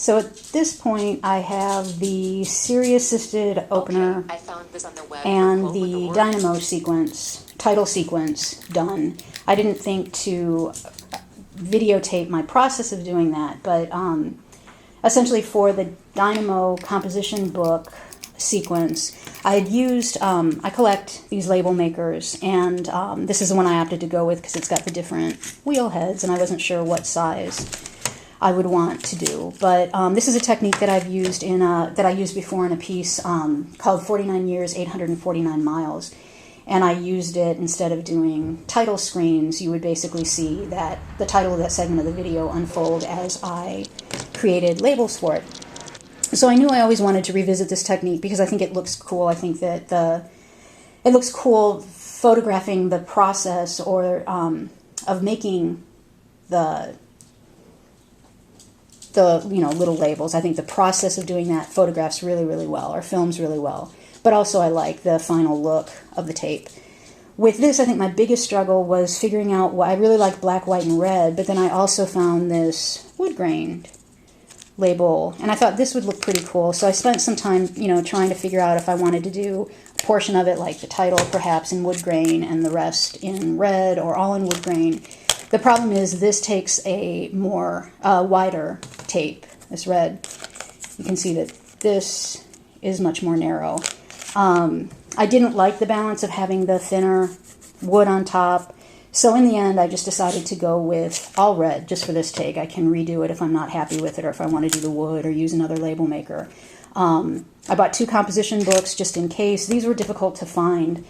So at this point, I have the Siri-assisted opener Okay, I found this on the web and the dynamo sequence, title sequence done. I didn't think to videotape my process of doing that, but essentially for the dynamo composition book sequence, I had used, I collect these label makers, and this is the one I opted to go with because it's got the different wheel heads, and I wasn't sure what size I would want to do. But this is a technique that I've used that I used before in a piece called 49 Years, 849 Miles. And I used it instead of doing title screens. You would basically see that the title of that segment of the video unfold as I created labels for it. So I knew I always wanted to revisit this technique because I think it looks cool. I think that it looks cool photographing the process or of making the little labels. I think the process of doing that photographs really, really well, or films really well. But also I like the final look of the tape. With this, I think my biggest struggle was figuring out I really like black, white, and red, but then I also found this wood-grained label, and I thought this would look pretty cool. So I spent some time, trying to figure out if I wanted to do a portion of it, like the title perhaps in wood grain and the rest in red, or all in wood grain. The problem is this takes a more wider tape, this red. You can see that this is much more narrow. I didn't like the balance of having the thinner wood on top, so in the end I just decided to go with all red just for this take. I can redo it if I'm not happy with it, or if I want to do the wood or use another label maker. I bought 2 composition books just in case. These were difficult to find.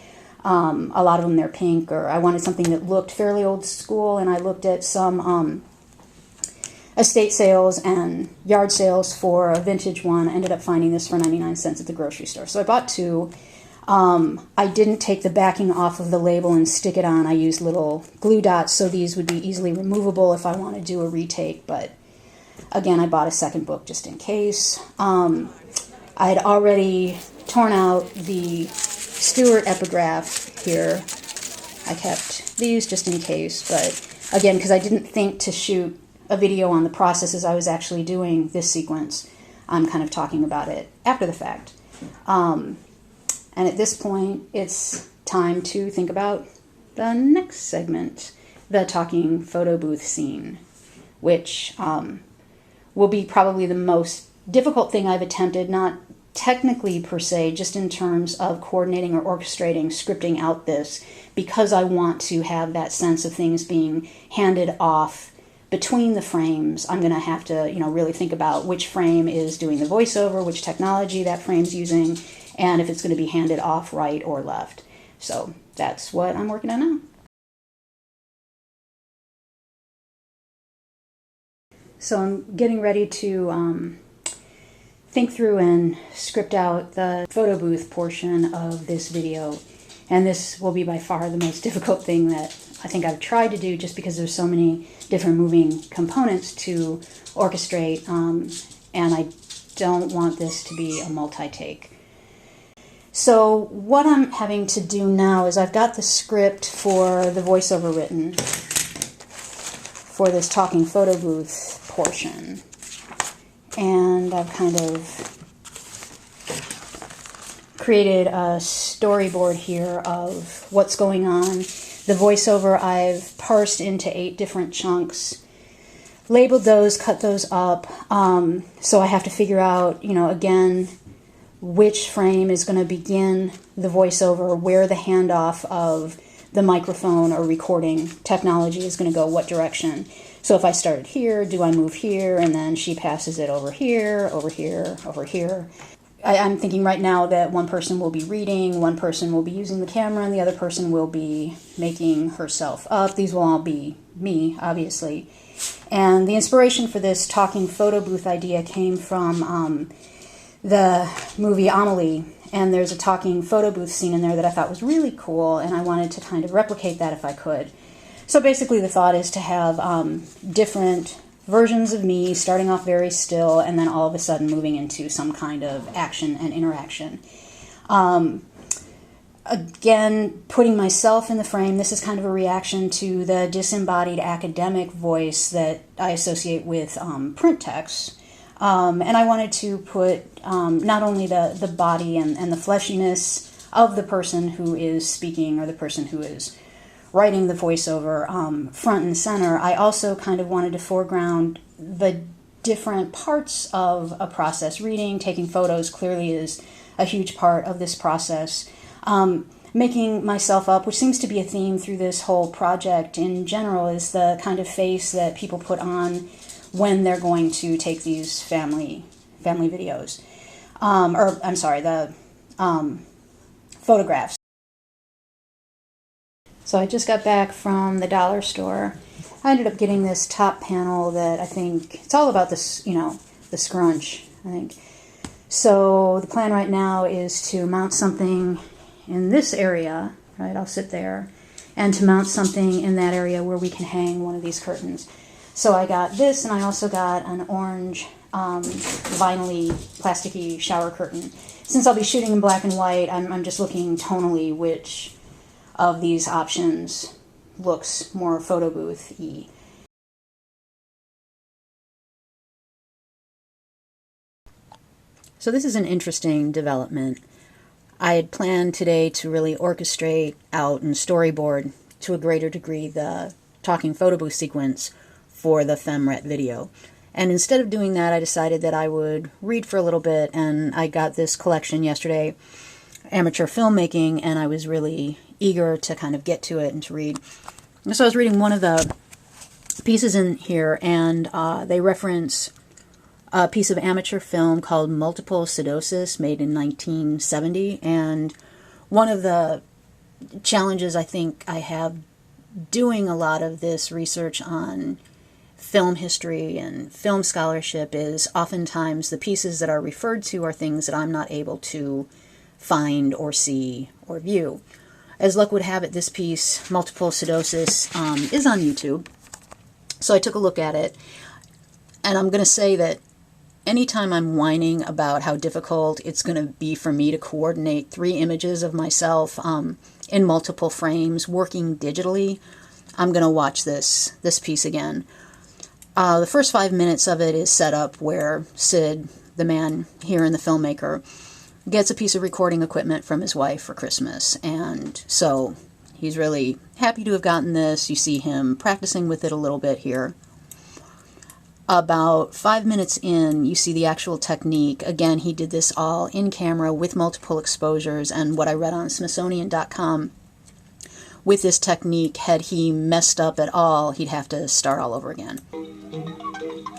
A lot of them, they're pink, or I wanted something that looked fairly old school, and I looked at some estate sales and yard sales for a vintage one. I ended up finding this for 99 cents at the grocery store. So I bought 2. I didn't take the backing off of the label and stick it on. I used little glue dots so these would be easily removable if I want to do a retake, but again, I bought a second book just in case. I had already torn out the Stewart epigraph here. I kept these just in case, but again, because I didn't think to shoot a video on the process as I was actually doing this sequence, I'm kind of talking about it after the fact. And at this point, it's time to think about the next segment, the talking photo booth scene, which will be probably the most difficult thing I've attempted, not technically per se, just in terms of coordinating or orchestrating, scripting out this, because I want to have that sense of things being handed off between the frames. I'm going to have to, really think about which frame is doing the voiceover, which technology that frame's using, and if it's going to be handed off right or left. So that's what I'm working on now. So I'm getting ready to think through and script out the photo booth portion of this video. And this will be by far the most difficult thing that I think I've tried to do, just because there's so many different moving components to orchestrate, and I don't want this to be a multi-take. So what I'm having to do now is I've got the script for the voiceover written for this talking photo booth portion. And I've kind of created a storyboard here of what's going on. The voiceover I've parsed into 8 different chunks, labeled those, cut those up. So I have to figure out, again, which frame is going to begin the voiceover, where the handoff of the microphone or recording technology is going to go, what direction. So if I started here, do I move here, and then she passes it over here, over here, over here. I'm thinking right now that one person will be reading, one person will be using the camera, and the other person will be making herself up. These will all be me, obviously. And the inspiration for this talking photo booth idea came from the movie Amelie, and there's a talking photo booth scene in there that I thought was really cool, and I wanted to kind of replicate that if I could. So basically the thought is to have different versions of me starting off very still and then all of a sudden moving into some kind of action and interaction. Again, putting myself in the frame, this is kind of a reaction to the disembodied academic voice that I associate with print text. And I wanted to put not only the body and the fleshiness of the person who is speaking or the person who is writing the voiceover front and center, I also kind of wanted to foreground the different parts of a process. Reading, taking photos clearly is a huge part of this process. Making myself up, which seems to be a theme through this whole project in general, is the kind of face that people put on when they're going to take these family videos. Or, I'm sorry, the photographs. So I just got back from the dollar store. I ended up getting this top panel that I think, it's all about this, you know, the scrunch, I think. So the plan right now is to mount something in this area, right, I'll sit there, and to mount something in that area where we can hang one of these curtains. So I got this, and I also got an orange vinyl-y, plasticky shower curtain. Since I'll be shooting in black and white, I'm just looking tonally which of these options looks more photo booth-y. So this is an interesting development. I had planned today to really orchestrate out and storyboard to a greater degree the talking photo booth sequence for the Femret video. And instead of doing that, I decided that I would read for a little bit, and I got this collection yesterday, Amateur Filmmaking, and I was really eager to kind of get to it and to read. And so I was reading one of the pieces in here, and they reference a piece of amateur film called Multiple Pseudosis, made in 1970. And one of the challenges I think I have doing a lot of this research on film history and film scholarship is oftentimes the pieces that are referred to are things that I'm not able to find or see or view. As luck would have it, this piece, Multiple Pseudosis, is on YouTube. So I took a look at it, and I'm going to say that anytime I'm whining about how difficult it's going to be for me to coordinate 3 images of myself in multiple frames, working digitally, I'm going to watch this piece again. The first 5 minutes of it is set up where Sid, the man here and the filmmaker, gets a piece of recording equipment from his wife for Christmas, and so he's really happy to have gotten this. You see him practicing with it a little bit here. About 5 minutes in, you see the actual technique. Again, he did this all in camera with multiple exposures, and what I read on Smithsonian.com, with this technique, had he messed up at all, he'd have to start all over again.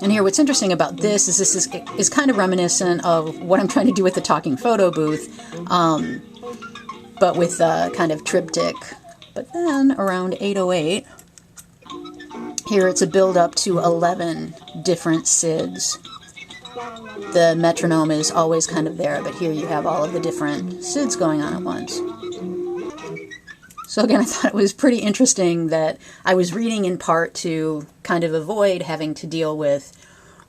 And here, what's interesting about this is kind of reminiscent of what I'm trying to do with the talking photo booth, but with a kind of triptych. But then, around 8:08, here it's a build-up to 11 different SIDs. The metronome is always kind of there, but here you have all of the different SIDs going on at once. So again, I thought it was pretty interesting that I was reading in part to kind of avoid having to deal with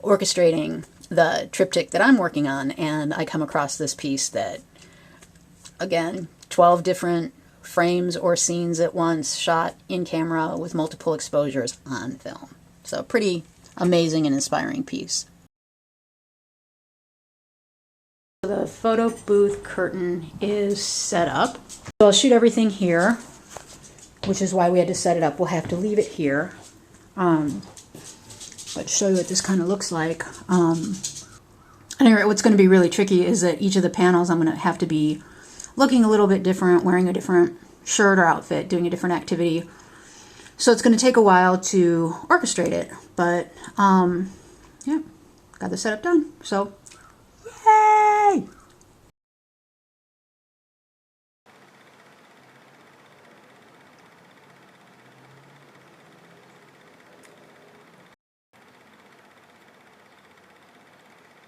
orchestrating the triptych that I'm working on, and I come across this piece that, again, 12 different frames or scenes at once, shot in camera with multiple exposures on film. So pretty amazing and inspiring piece. The photo booth curtain is set up. So I'll shoot everything here, which is why we had to set it up. We'll have to leave it here. But to show you what this kind of looks like. Anyway, what's going to be really tricky is that each of the panels I'm going to have to be looking a little bit different, wearing a different shirt or outfit, doing a different activity. So it's going to take a while to orchestrate it. But, yeah, got the setup done. So, yay!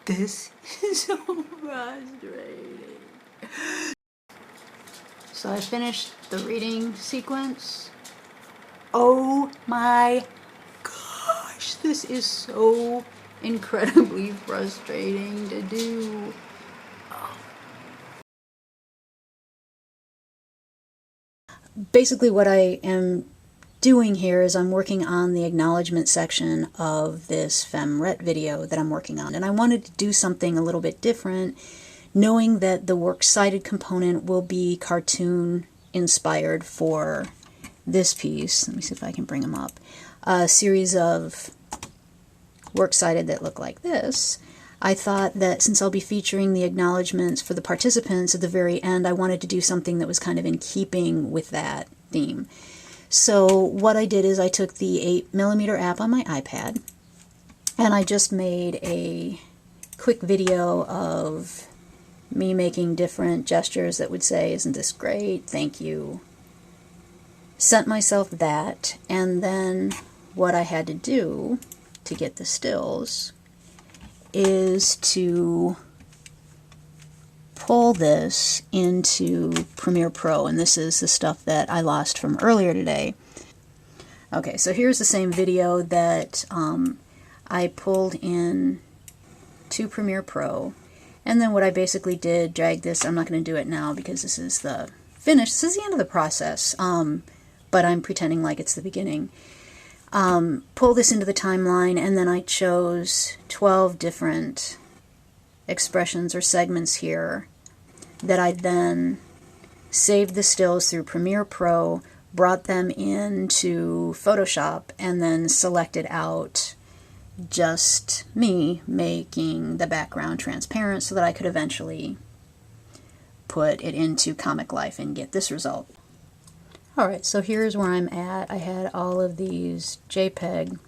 This is so frustrating. So I finished the reading sequence. Oh my gosh, this is so incredibly frustrating to do. Basically what I am doing here is I'm working on the acknowledgement section of this Femret video that I'm working on. And I wanted to do something a little bit different, knowing that the works cited component will be cartoon inspired for this piece. Let me see if I can bring them up. A series of works cited that look like this. I thought that since I'll be featuring the acknowledgments for the participants at the very end, I wanted to do something that was kind of in keeping with that theme. So what I did is I took the 8mm app on my iPad and I just made a quick video of me making different gestures that would say, "Isn't this great? Thank you." Sent myself that, and then what I had to do to get the stills is to pull this into Premiere Pro, and this is the stuff that I lost from earlier today. Okay, so here's the same video that I pulled in to Premiere Pro, and then what I basically did, drag this, I'm not going to do it now because this is the finish, this is the end of the process, but I'm pretending like it's the beginning. Pull this into the timeline, and then I chose 12 different expressions or segments here that I then saved the stills through Premiere Pro, brought them into Photoshop, and then selected out just me making the background transparent so that I could eventually put it into Comic Life and get this result. Alright, so here's where I'm at. I had all of these JPEG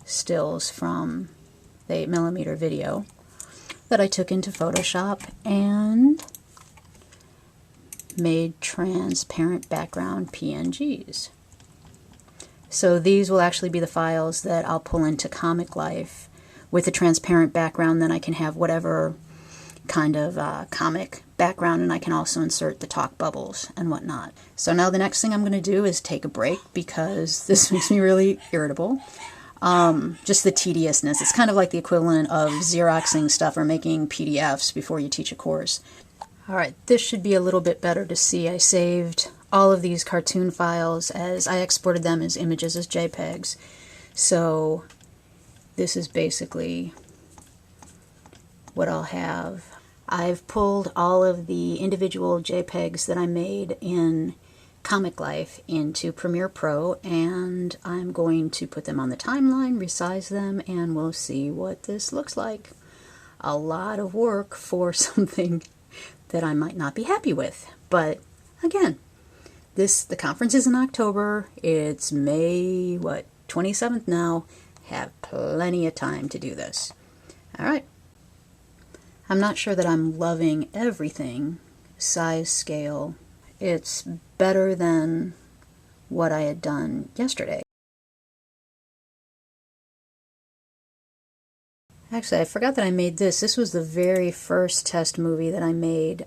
stills from the 8mm video that I took into Photoshop and made transparent background PNGs. So these will actually be the files that I'll pull into Comic Life with a transparent background. Then I can have whatever kind of comic background, and I can also insert the talk bubbles and whatnot. So now the next thing I'm going to do is take a break because this makes me really irritable. Just the tediousness. It's kind of like the equivalent of Xeroxing stuff or making PDFs before you teach a course. Alright, this should be a little bit better to see. I saved all of these cartoon files as I exported them as images as JPEGs. So this is basically what I'll have. I've pulled all of the individual JPEGs that I made in Comic Life into Premiere Pro, and I'm going to put them on the timeline, resize them, and we'll see what this looks like. A lot of work for something that I might not be happy with. But again, the conference is in October. It's May, 27th now. Have plenty of time to do this. Alright. I'm not sure that I'm loving everything. Size, scale. It's better than what I had done yesterday. Actually, I forgot that I made this. This was the very first test movie that I made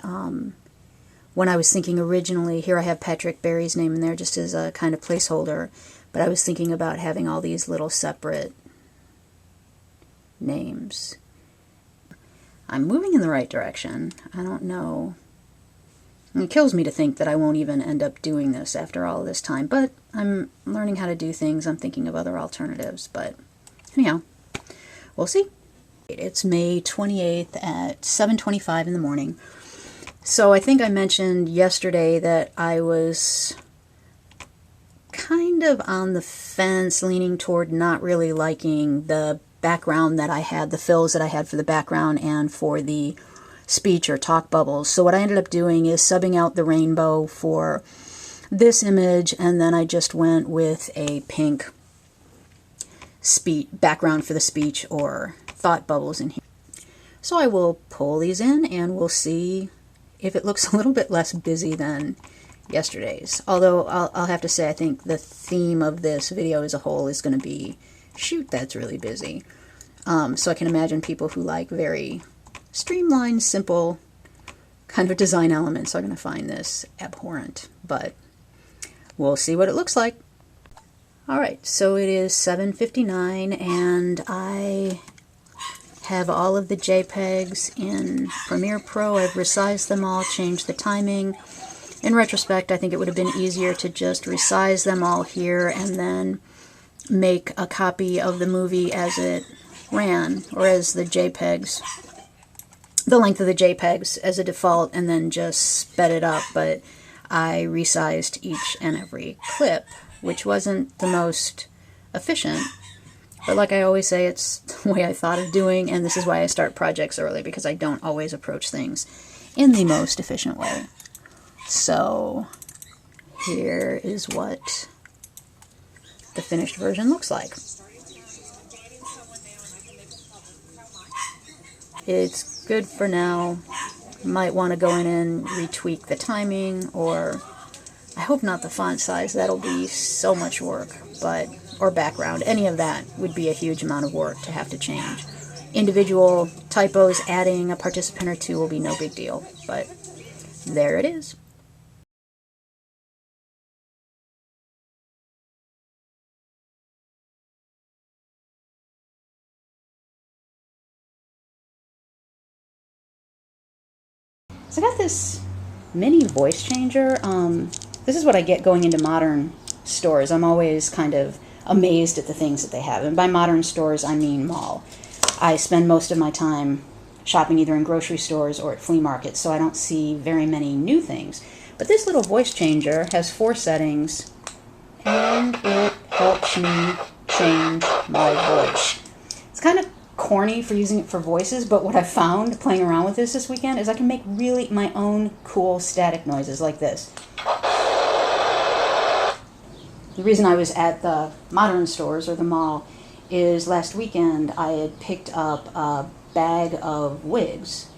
when I was thinking originally, here I have Patrick Barry's name in there just as a kind of placeholder, but I was thinking about having all these little separate names. I'm moving in the right direction. I don't know. It kills me to think that I won't even end up doing this after all this time, but I'm learning how to do things. I'm thinking of other alternatives, but anyhow, we'll see. It's May 28th at 7:25 in the morning. So I think I mentioned yesterday that I was kind of on the fence, leaning toward not really liking the background that I had, the fills that I had for the background and for the speech or talk bubbles. So what I ended up doing is subbing out the rainbow for this image, and then I just went with a pink background for the speech or thought bubbles in here. So I will pull these in and we'll see if it looks a little bit less busy than yesterday's. Although I'll have to say I think the theme of this video as a whole is going to be, shoot, that's really busy. So I can imagine people who like very streamlined, simple kind of design elements are going to find this abhorrent. But we'll see what it looks like. Alright, so it is 7:59 and I have all of the JPEGs in Premiere Pro. I've resized them all, changed the timing. In retrospect, I think it would have been easier to just resize them all here and then make a copy of the movie as it ran, or as the JPEGs, the length of the JPEGs as a default, and then just sped it up. But I resized each and every clip, which wasn't the most efficient. But like I always say, it's the way I thought of doing, and this is why I start projects early, because I don't always approach things in the most efficient way. So here is what the finished version looks like. It's good for now. Might want to go in and retweak the timing, or I hope not the font size. That'll be so much work, but or background. Any of that would be a huge amount of work to have to change. Individual typos, adding a participant or two will be no big deal, but there it is. So I got this mini voice changer. This is what I get going into modern stores. I'm always kind of amazed at the things that they have. And by modern stores, I mean mall. I spend most of my time shopping either in grocery stores or at flea markets, so I don't see very many new things. But this little voice changer has 4 settings, and it helps me change my voice. It's kind of corny for using it for voices, but what I found playing around with this weekend is I can make really my own cool static noises like this. The reason I was at the modern stores or the mall is last weekend I had picked up a bag of wigs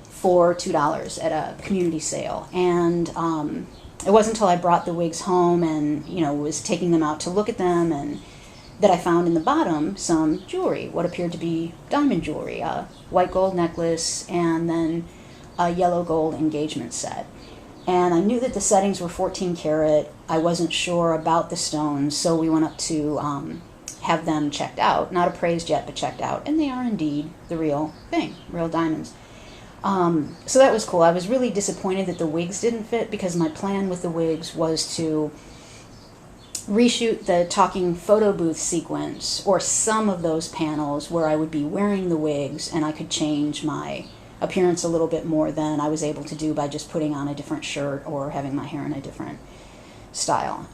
for $2 at a community sale, and it wasn't until I brought the wigs home and was taking them out to look at them and that I found in the bottom some jewelry, what appeared to be diamond jewelry, a white gold necklace and then a yellow gold engagement set. And I knew that the settings were 14 karat. I wasn't sure about the stones, so we went up to have them checked out. Not appraised yet, but checked out. And they are indeed the real thing, real diamonds. So that was cool. I was really disappointed that the wigs didn't fit, because my plan with the wigs was to reshoot the talking photo booth sequence, or some of those panels where I would be wearing the wigs and I could change my appearance a little bit more than I was able to do by just putting on a different shirt or having my hair in a different style.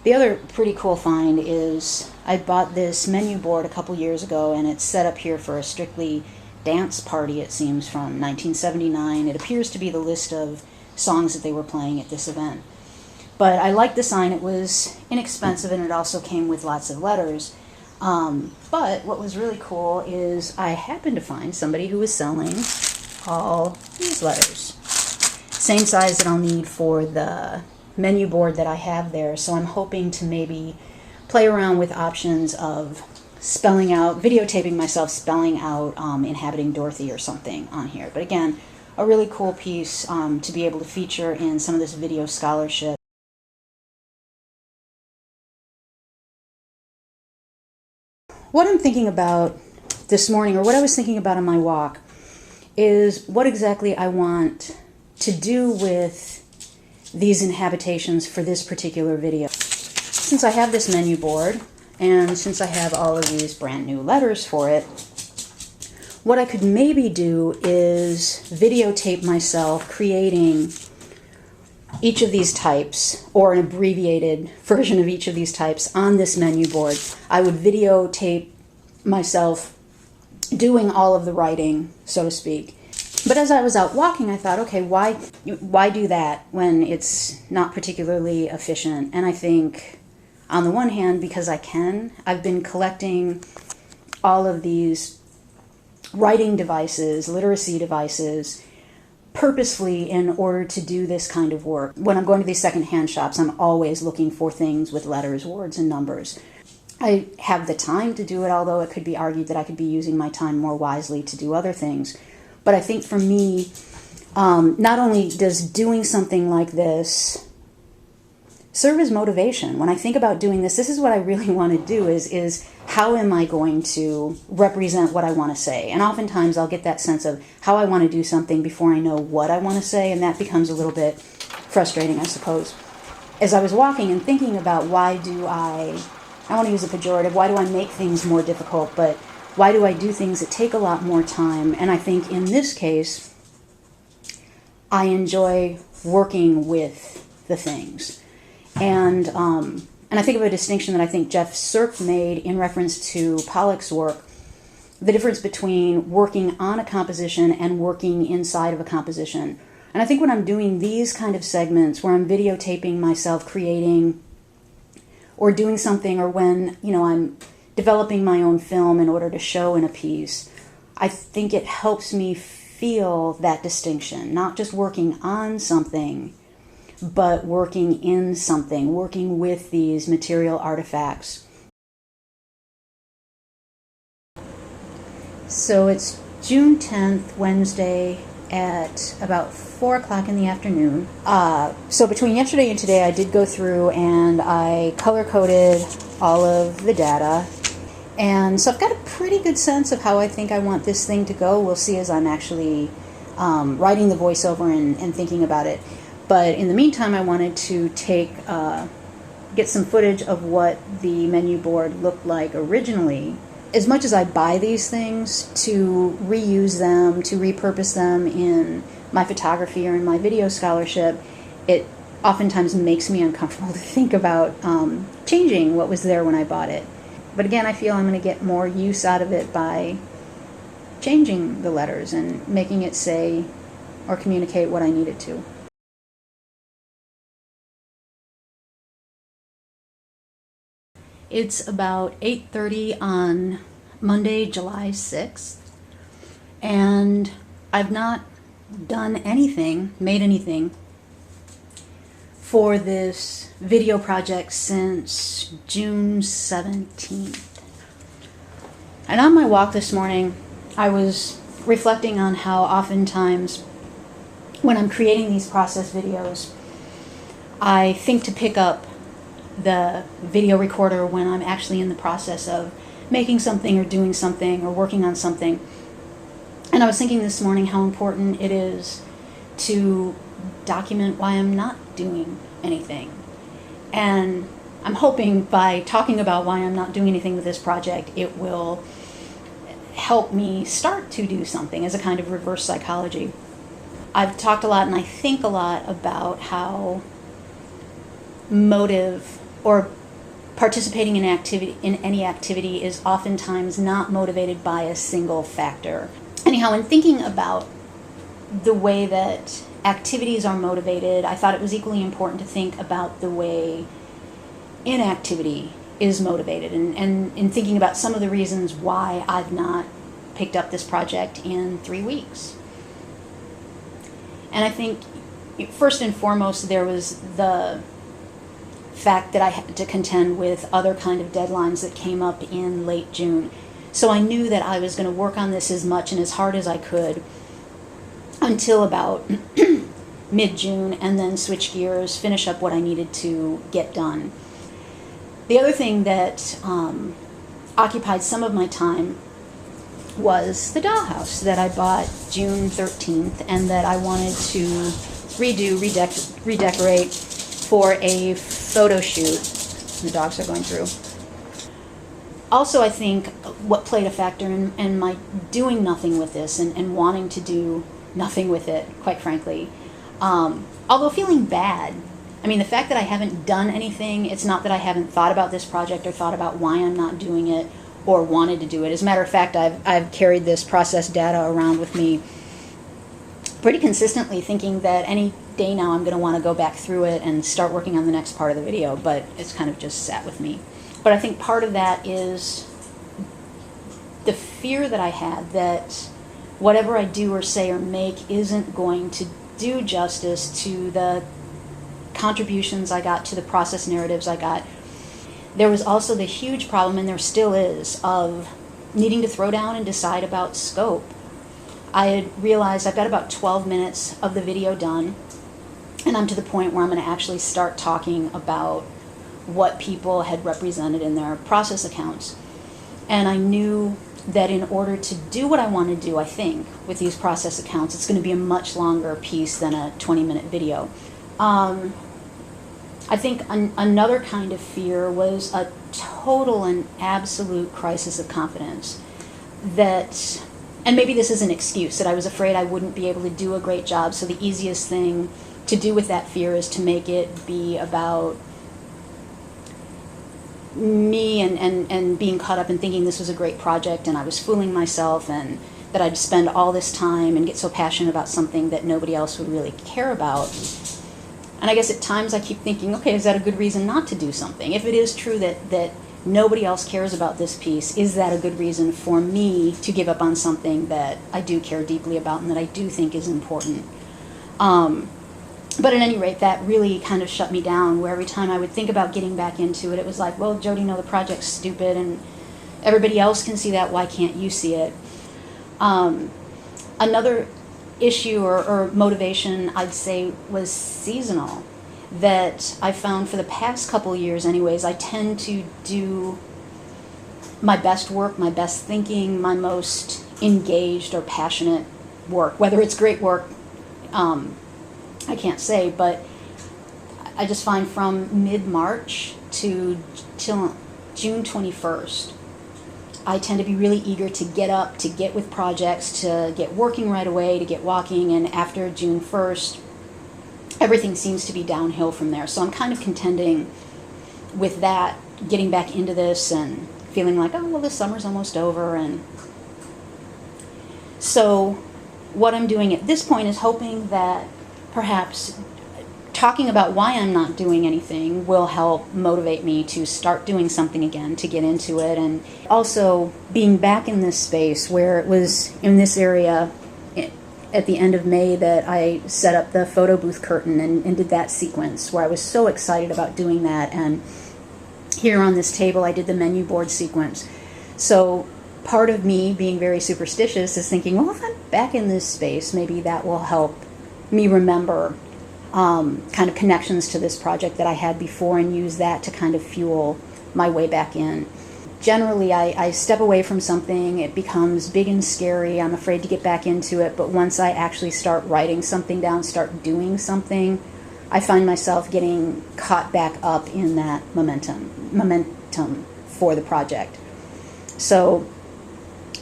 The other pretty cool find is I bought this menu board a couple years ago, and it's set up here for a strictly dance party, it seems, from 1979. It appears to be the list of songs that they were playing at this event. But I liked the sign. It was inexpensive, and it also came with lots of letters. But what was really cool is I happened to find somebody who was selling all these letters. Same size that I'll need for the menu board that I have there. So I'm hoping to maybe play around with options of spelling out, videotaping myself spelling out Inhabiting Dorothy or something on here. But again, a really cool piece to be able to feature in some of this video scholarship. What I'm thinking about this morning, or what I was thinking about on my walk, is what exactly I want to do with these inhabitations for this particular video. Since I have this menu board, and since I have all of these brand new letters for it, what I could maybe do is videotape myself creating each of these types, or an abbreviated version of each of these types on this menu board. I would videotape myself doing all of the writing, so to speak. But as I was out walking, I thought, okay, why do that when it's not particularly efficient? And I think, on the one hand, because I've been collecting all of these writing devices, literacy devices, purposefully in order to do this kind of work. When I'm going to these secondhand shops, I'm always looking for things with letters, words, and numbers. I have the time to do it, although it could be argued that I could be using my time more wisely to do other things. But I think for me, not only does doing something like this serve as motivation. When I think about doing this is what I really want to do, is how am I going to represent what I want to say? And oftentimes I'll get that sense of how I want to do something before I know what I want to say, and that becomes a little bit frustrating, I suppose. As I was walking and thinking about why do I want to use a pejorative, why do I make things more difficult, but why do I do things that take a lot more time? And I think in this case, I enjoy working with the things. And I think of a distinction that I think Jeff Sirk made in reference to Pollock's work, the difference between working on a composition and working inside of a composition. And I think when I'm doing these kind of segments where I'm videotaping myself creating or doing something, or when, I'm developing my own film in order to show in a piece, I think it helps me feel that distinction, not just working on something, but working in something, working with these material artifacts. So it's June 10th, Wednesday, at about 4 o'clock in the afternoon. So between yesterday and today, I did go through and I color-coded all of the data. And so I've got a pretty good sense of how I think I want this thing to go. We'll see as I'm actually writing the voiceover and thinking about it. But in the meantime, I wanted to get some footage of what the menu board looked like originally. As much as I buy these things to reuse them, to repurpose them in my photography or in my video scholarship, it oftentimes makes me uncomfortable to think about changing what was there when I bought it. But again, I feel I'm going to get more use out of it by changing the letters and making it say or communicate what I need it to. It's about 8:30 on Monday, July 6th, and I've not made anything for this video project since June 17th. And on my walk this morning, I was reflecting on how oftentimes when I'm creating these process videos, I think to pick up the video recorder when I'm actually in the process of making something or doing something or working on something. And I was thinking this morning how important it is to document why I'm not doing anything. And I'm hoping by talking about why I'm not doing anything with this project, it will help me start to do something as a kind of reverse psychology. I've talked a lot and I think a lot about how motive or participating in any activity is oftentimes not motivated by a single factor. Anyhow, in thinking about the way that activities are motivated, I thought it was equally important to think about the way inactivity is motivated, and in thinking about some of the reasons why I've not picked up this project in 3 weeks. And I think first and foremost there was the fact that I had to contend with other kind of deadlines that came up in late June. So I knew that I was going to work on this as much and as hard as I could until about mid-June, and then switch gears, finish up what I needed to get done. The other thing that occupied some of my time was the dollhouse that I bought June 13th and that I wanted to redecorate for a photo shoot. The dogs are going through. Also, I think what played a factor in my doing nothing with this and wanting to do nothing with it, quite frankly, although feeling bad. I mean, the fact that I haven't done anything, it's not that I haven't thought about this project or thought about why I'm not doing it or wanted to do it. As a matter of fact, I've carried this process data around with me pretty consistently, thinking that any day now I'm going to want to go back through it and start working on the next part of the video, but it's kind of just sat with me. But I think part of that is the fear that I had that whatever I do or say or make isn't going to do justice to the contributions I got, to the process narratives I got. There was also the huge problem, and there still is, of needing to throw down and decide about scope. I had realized I've got about 12 minutes of the video done, And I'm to the point where I'm going to actually start talking about what people had represented in their process accounts. And I knew that in order to do what I want to do, I think, with these process accounts, it's going to be a much longer piece than a 20-minute video. I think another kind of fear was a total and absolute crisis of confidence. That, and maybe this is an excuse, that I was afraid I wouldn't be able to do a great job, so the easiest thing to do with that fear is to make it be about me and being caught up in thinking this was a great project and I was fooling myself, and that I'd spend all this time and get so passionate about something that nobody else would really care about. And I guess at times I keep thinking, okay, is that a good reason not to do something? If it is true that nobody else cares about this piece, is that a good reason for me to give up on something that I do care deeply about and that I do think is important? But at any rate, that really kind of shut me down, where every time I would think about getting back into it, it was like, well, Jody, no, the project's stupid and everybody else can see that, why can't you see it? Another issue or motivation, I'd say, was seasonal, that I found for the past couple of years anyways, I tend to do my best work, my best thinking, my most engaged or passionate work. Whether it's great work, I can't say, but I just find from mid-March till June 21st, I tend to be really eager to get up, to get with projects, to get working right away, to get walking, and after June 1st, everything seems to be downhill from there. So I'm kind of contending with that, getting back into this and feeling like, oh, well, the summer's almost over. And so what I'm doing at this point is hoping that perhaps talking about why I'm not doing anything will help motivate me to start doing something again, to get into it. And also being back in this space where it was in this area at the end of May that I set up the photo booth curtain and did that sequence, where I was so excited about doing that. And here on this table I did the menu board sequence. So part of me, being very superstitious, is thinking, well, if I'm back in this space, maybe that will help me remember kind of connections to this project that I had before, and use that to kind of fuel my way back in. Generally, I step away from something, it becomes big and scary, I'm afraid to get back into it, but once I actually start writing something down, start doing something, I find myself getting caught back up in that momentum for the project. So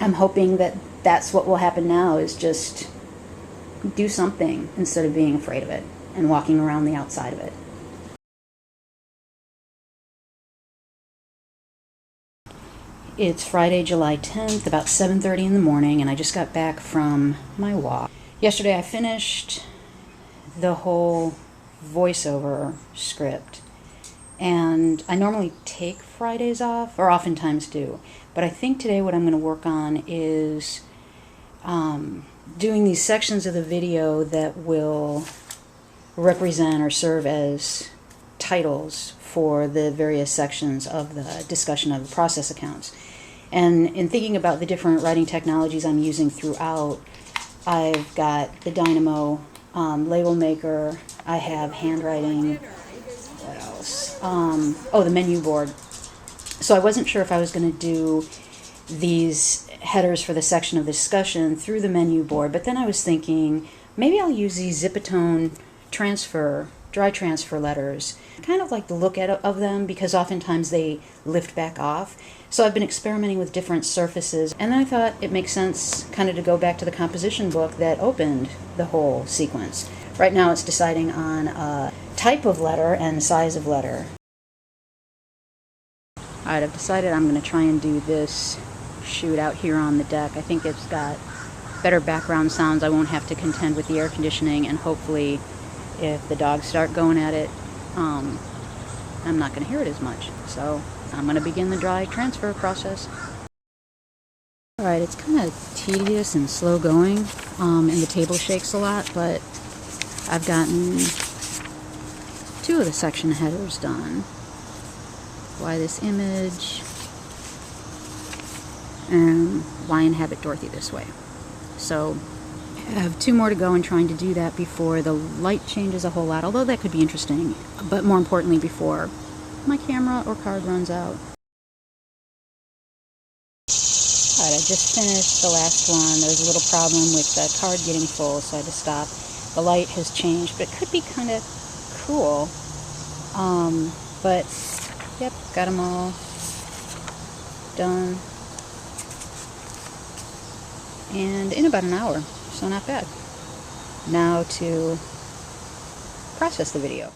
I'm hoping that that's what will happen now, is just do something instead of being afraid of it and walking around the outside of it. It's Friday, July 10th, about 7:30 in the morning, and I just got back from my walk. Yesterday I finished the whole voiceover script, and I normally take Fridays off, or oftentimes do, but I think today what I'm going to work on is doing these sections of the video that will represent or serve as titles for the various sections of the discussion of the process accounts. And in thinking about the different writing technologies I'm using throughout, I've got the Dynamo label maker, I have handwriting, what else? The menu board. So I wasn't sure if I was going to do these headers for the section of discussion through the menu board, but then I was thinking maybe I'll use these Zipatone dry transfer letters. I kind of like the look of them because oftentimes they lift back off. So I've been experimenting with different surfaces, and then I thought it makes sense kind of to go back to the composition book that opened the whole sequence. Right now it's deciding on a type of letter and size of letter. Alright, I've decided I'm going to try and do this shoot out here on the deck. I think it's got better background sounds. I won't have to contend with the air conditioning, and hopefully if the dogs start going at it, I'm not going to hear it as much. So I'm going to begin the dry transfer process. Alright, it's kind of tedious and slow going, and the table shakes a lot, but I've gotten 2 of the section headers done. Why this image, and why inhabit Dorothy this way. So I have 2 more to go in trying to do that before the light changes a whole lot, although that could be interesting, but more importantly before my camera or card runs out. Alright, I just finished the last one. There was a little problem with the card getting full, so I had to stop. The light has changed, but it could be kind of cool. But, yep, got them all done. And in about an hour, so not bad. Now to process the video.